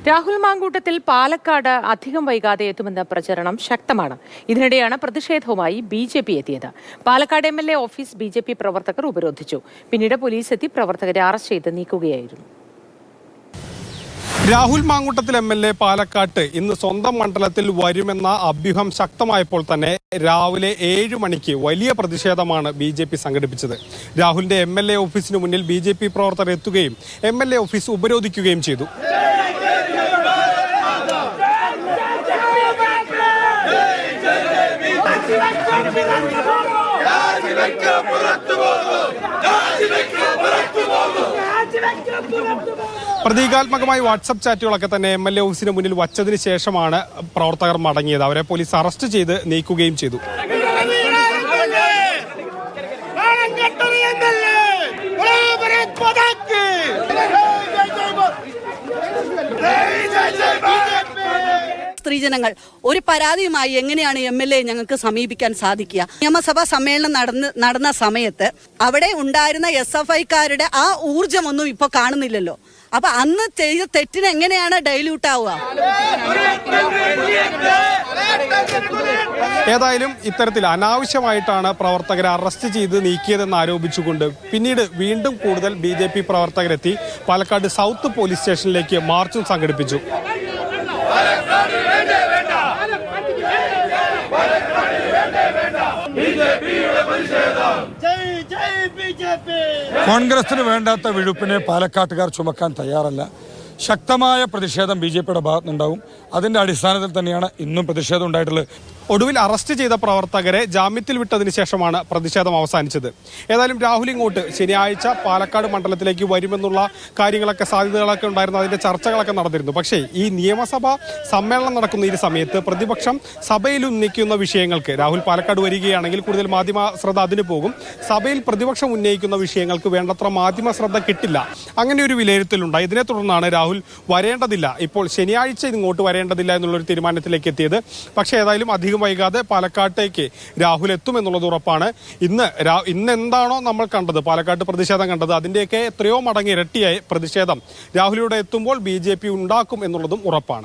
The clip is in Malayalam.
രാഹുൽ മാങ്കൂട്ടത്തിൽ പാലക്കാട് അധികം വൈകാതെ എത്തുമെന്ന പ്രചരണം ശക്തമാണ്. ഇതിനിടെയാണ് പ്രതിഷേധവുമായി BJP എത്തിയത്. പാലക്കാട് MLA ഓഫീസ് BJP പ്രവർത്തകർ ഉപരോധിച്ചു. പിന്നീട് പോലീസ് എത്തി പ്രവർത്തകരെ അറസ്റ്റ് ചെയ്ത് നീക്കുകയായിരുന്നു. രാഹുൽ മാങ്കൂട്ടത്തിൽ MLA പാലക്കാട്ട് ഇന്ന് സ്വന്തം മണ്ഡലത്തിൽ വരുമെന്ന അഭ്യൂഹം ശക്തമായപ്പോൾ തന്നെ രാവിലെ 7 മണിക്ക് വലിയ പ്രതിഷേധമാണ് BJP സംഘടിപ്പിച്ചത്. രാഹുലിന്റെ MLA ഓഫീസിന് മുന്നിൽ BJP പ്രവർത്തകർ എത്തുകയും MLA ഓഫീസ് ഉപരോധിക്കുകയും ചെയ്തു. പ്രതീകാത്മകമായി വാട്സപ്പ് ചാറ്റുകളൊക്കെ തന്നെ MLA ഓഫീസിന് മുന്നിൽ വച്ചതിന് ശേഷമാണ് പ്രവർത്തകർ മടങ്ങിയത്. അവരെ പോലീസ് അറസ്റ്റ് ചെയ്ത് നീക്കുകയും ചെയ്തു. സ്ത്രീജനങ്ങൾ ഒരു പരാതിയുമായി എങ്ങനെയാണ് MLA ഞങ്ങൾക്ക് സമീപിക്കാൻ സാധിക്കുക? നിയമസഭാ സമ്മേളനം നടന്ന സമയത്ത് അവിടെ ഉണ്ടായിരുന്ന SFIക്കാരുടെ ആ ഊർജമൊന്നും ഇപ്പൊ കാണുന്നില്ലല്ലോ. അപ്പൊ അന്ന് ചെയ്ത തെറ്റിന് എങ്ങനെയാണ് ഡൈല്യൂട്ട് ആവുക? ഏതായാലും ഇത്തരത്തിൽ അനാവശ്യമായിട്ടാണ് പ്രവർത്തകരെ അറസ്റ്റ് ചെയ്ത് നീക്കിയതെന്ന് ആരോപിച്ചുകൊണ്ട് പിന്നീട് വീണ്ടും കൂടുതൽ BJP പ്രവർത്തകരെത്തി പാലക്കാട് സൗത്ത് പോലീസ് സ്റ്റേഷനിലേക്ക് മാർച്ചും സംഘടിപ്പിച്ചു. കോൺഗ്രസിന് വേണ്ടാത്ത വിഴുപ്പിനെ പാലക്കാട്ടുകാർ ചുമക്കാൻ തയ്യാറല്ല. ശക്തമായ പ്രതിഷേധം BJPയുടെ ഭാഗത്തുനിന്നുണ്ടാവും. അതിന്റെ അടിസ്ഥാനത്തിൽ തന്നെയാണ് ഇന്നും പ്രതിഷേധം ഉണ്ടായിട്ടുള്ളത്. ഒടുവിൽ അറസ്റ്റ് ചെയ്ത പ്രവർത്തകരെ ജാമ്യത്തിൽ വിട്ടതിന് ശേഷമാണ് പ്രതിഷേധം അവസാനിച്ചത്. ഏതായാലും രാഹുൽ ഇങ്ങോട്ട് ശനിയാഴ്ച പാലക്കാട് മണ്ഡലത്തിലേക്ക് വരുമെന്നുള്ള കാര്യങ്ങളൊക്കെ സാധ്യതകളൊക്കെ ഉണ്ടായിരുന്നു. അതിന്റെ ചർച്ചകളൊക്കെ നടന്നിരുന്നു. പക്ഷേ ഈ നിയമസഭാ സമ്മേളനം നടക്കുന്ന ഈ സമയത്ത് പ്രതിപക്ഷം സഭയിൽ ഉന്നയിക്കുന്ന വിഷയങ്ങൾക്ക് രാഹുൽ പാലക്കാട് വരികയാണെങ്കിൽ കൂടുതൽ മാധ്യമ ശ്രദ്ധ അതിന് പോകും. സഭയിൽ പ്രതിപക്ഷം ഉന്നയിക്കുന്ന വിഷയങ്ങൾക്ക് വേണ്ടത്ര മാധ്യമ ശ്രദ്ധ കിട്ടില്ല. അങ്ങനെ ഒരു വിലയിരുത്തലുണ്ടായി. ഇതിനെ തുടർന്നാണ് രാഹുൽ വരേണ്ടതില്ല, ഇപ്പോൾ ശനിയാഴ്ച ഇങ്ങോട്ട് വരേണ്ടതില്ല എന്നുള്ളൊരു തീരുമാനത്തിലേക്ക് എത്തിയത്. പക്ഷേ ഏതായാലും അധികം വൈകാതെ പാലക്കാട്ടേക്ക് രാഹുൽ എത്തുമെന്നുള്ളത് ഉറപ്പാണ്. ഇന്ന് എന്താണോ നമ്മൾ കണ്ടത്, പാലക്കാട്ട് പ്രതിഷേധം കണ്ടത്, അതിന്റെയൊക്കെ എത്രയോ മടങ്ങ് ഇരട്ടിയായി പ്രതിഷേധം രാഹുലിലൂടെ എത്തുമ്പോൾ BJP ഉണ്ടാക്കും എന്നുള്ളതും ഉറപ്പാണ്.